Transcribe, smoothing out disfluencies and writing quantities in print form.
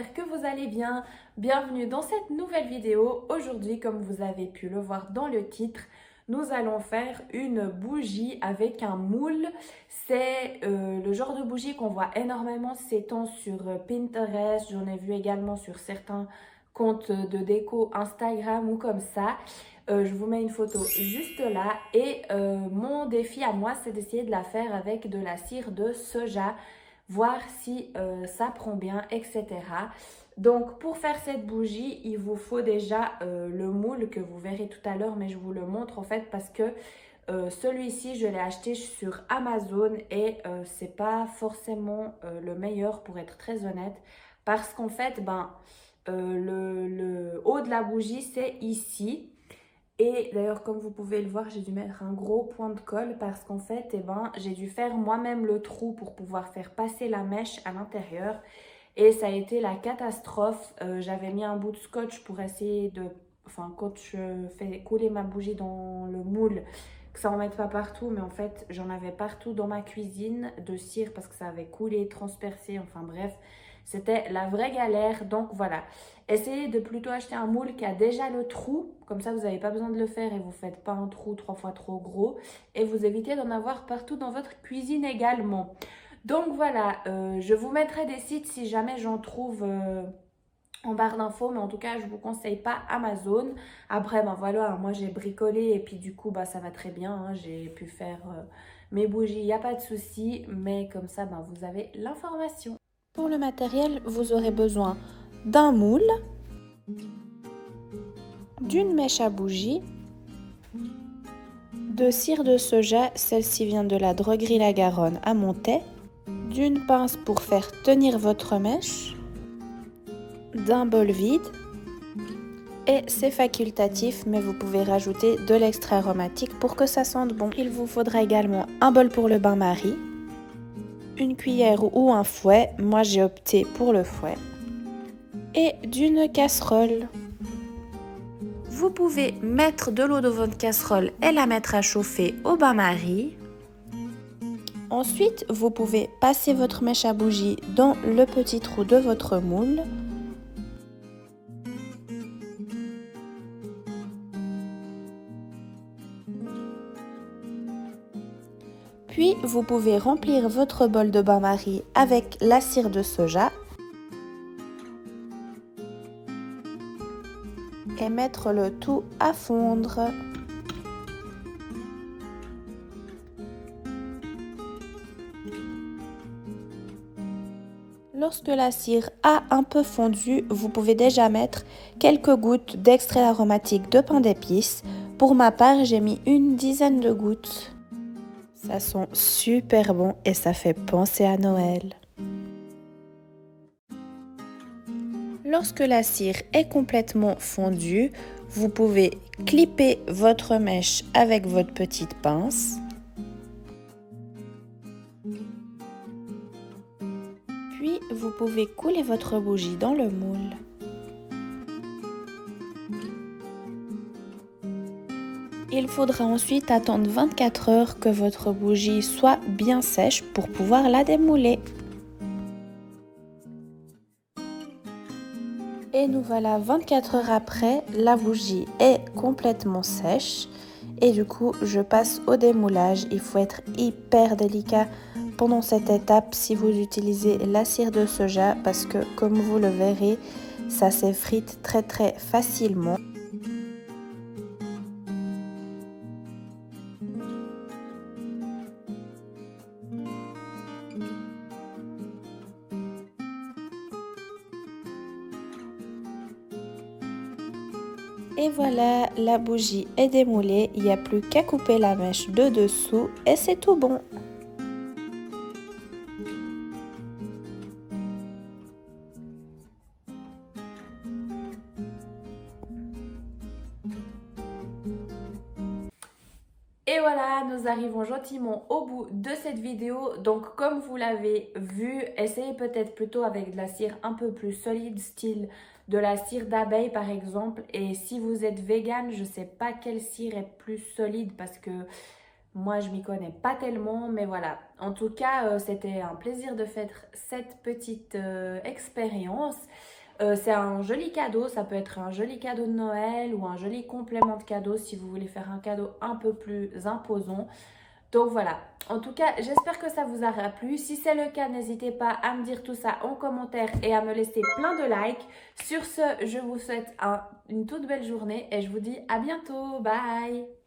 j'espère que vous allez bien. Bienvenue dans cette nouvelle vidéo. Aujourd'hui, comme vous avez pu le voir dans le titre, nous allons faire une bougie avec un moule. C'est le genre de bougie qu'on voit énormément ces temps sur Pinterest. J'en ai vu également sur certains comptes de déco Instagram ou comme ça. Je vous mets une photo juste là et mon défi à moi, c'est d'essayer de la faire avec de la cire de soja, voir si ça prend bien, etc. Donc pour faire cette bougie, il vous faut déjà le moule que vous verrez tout à l'heure, mais je vous le montre en fait parce que celui-ci je l'ai acheté sur Amazon et c'est pas forcément le meilleur pour être très honnête, parce qu'en fait le haut de la bougie c'est ici. Et d'ailleurs, comme vous pouvez le voir, j'ai dû mettre un gros point de colle parce qu'en fait, j'ai dû faire moi-même le trou pour pouvoir faire passer la mèche à l'intérieur. Et ça a été la catastrophe. J'avais mis un bout de scotch pour essayer de... Enfin, quand je fais couler ma bougie dans le moule, que ça en mette pas partout. Mais en fait, j'en avais partout dans ma cuisine de cire parce que ça avait coulé, transpercé. Enfin bref, c'était la vraie galère. Donc voilà. Essayez de plutôt acheter un moule qui a déjà le trou. Comme ça, vous n'avez pas besoin de le faire et vous ne faites pas un trou 3 fois trop gros. Et vous évitez d'en avoir partout dans votre cuisine également. Donc voilà, je vous mettrai des sites si jamais j'en trouve en barre d'infos. Mais en tout cas, je ne vous conseille pas Amazon. Après, ben voilà, moi j'ai bricolé et puis du coup, bah, ça va très bien. Hein, j'ai pu faire mes bougies, il n'y a pas de souci. Mais comme ça, ben, vous avez l'information. Pour le matériel, vous aurez besoin d'un moule, d'une mèche à bougie, de cire de soja, celle-ci vient de la droguerie La Garonne à Montaix, d'une pince pour faire tenir votre mèche, d'un bol vide, et c'est facultatif mais vous pouvez rajouter de l'extrait aromatique pour que ça sente bon. Il vous faudra également un bol pour le bain-marie, une cuillère ou un fouet, moi j'ai opté pour le fouet, et d'une casserole. Vous pouvez mettre de l'eau dans votre casserole et la mettre à chauffer au bain-marie. Ensuite, vous pouvez passer votre mèche à bougie dans le petit trou de votre moule. Puis, vous pouvez remplir votre bol de bain-marie avec la cire de soja et mettre le tout à fondre. Lorsque la cire a un peu fondu, vous pouvez déjà mettre quelques gouttes d'extrait aromatique de pain d'épices. Pour ma part, j'ai mis une dizaine de gouttes. Ça sent super bon et ça fait penser à Noël. Lorsque la cire est complètement fondue, vous pouvez clipper votre mèche avec votre petite pince. Puis, vous pouvez couler votre bougie dans le moule. Il faudra ensuite attendre 24 heures que votre bougie soit bien sèche pour pouvoir la démouler. Et nous voilà 24 heures après, la bougie est complètement sèche. Et du coup, je passe au démoulage. Il faut être hyper délicat pendant cette étape si vous utilisez la cire de soja parce que, comme vous le verrez, ça s'effrite très facilement. Et voilà, la bougie est démoulée, il n'y a plus qu'à couper la mèche de dessous et c'est tout bon. Et voilà, nous arrivons gentiment au bout de cette vidéo. Donc comme vous l'avez vu, essayez peut-être plutôt avec de la cire un peu plus solide, style de la cire d'abeille par exemple. Et si vous êtes vegan, je ne sais pas quelle cire est plus solide parce que moi je m'y connais pas tellement. Mais voilà, en tout cas c'était un plaisir de faire cette petite expérience. C'est un joli cadeau, ça peut être un joli cadeau de Noël ou un joli complément de cadeau si vous voulez faire un cadeau un peu plus imposant. Donc voilà, en tout cas, j'espère que ça vous aura plu. Si c'est le cas, n'hésitez pas à me dire tout ça en commentaire et à me laisser plein de likes. Sur ce, je vous souhaite une toute belle journée et je vous dis à bientôt. Bye!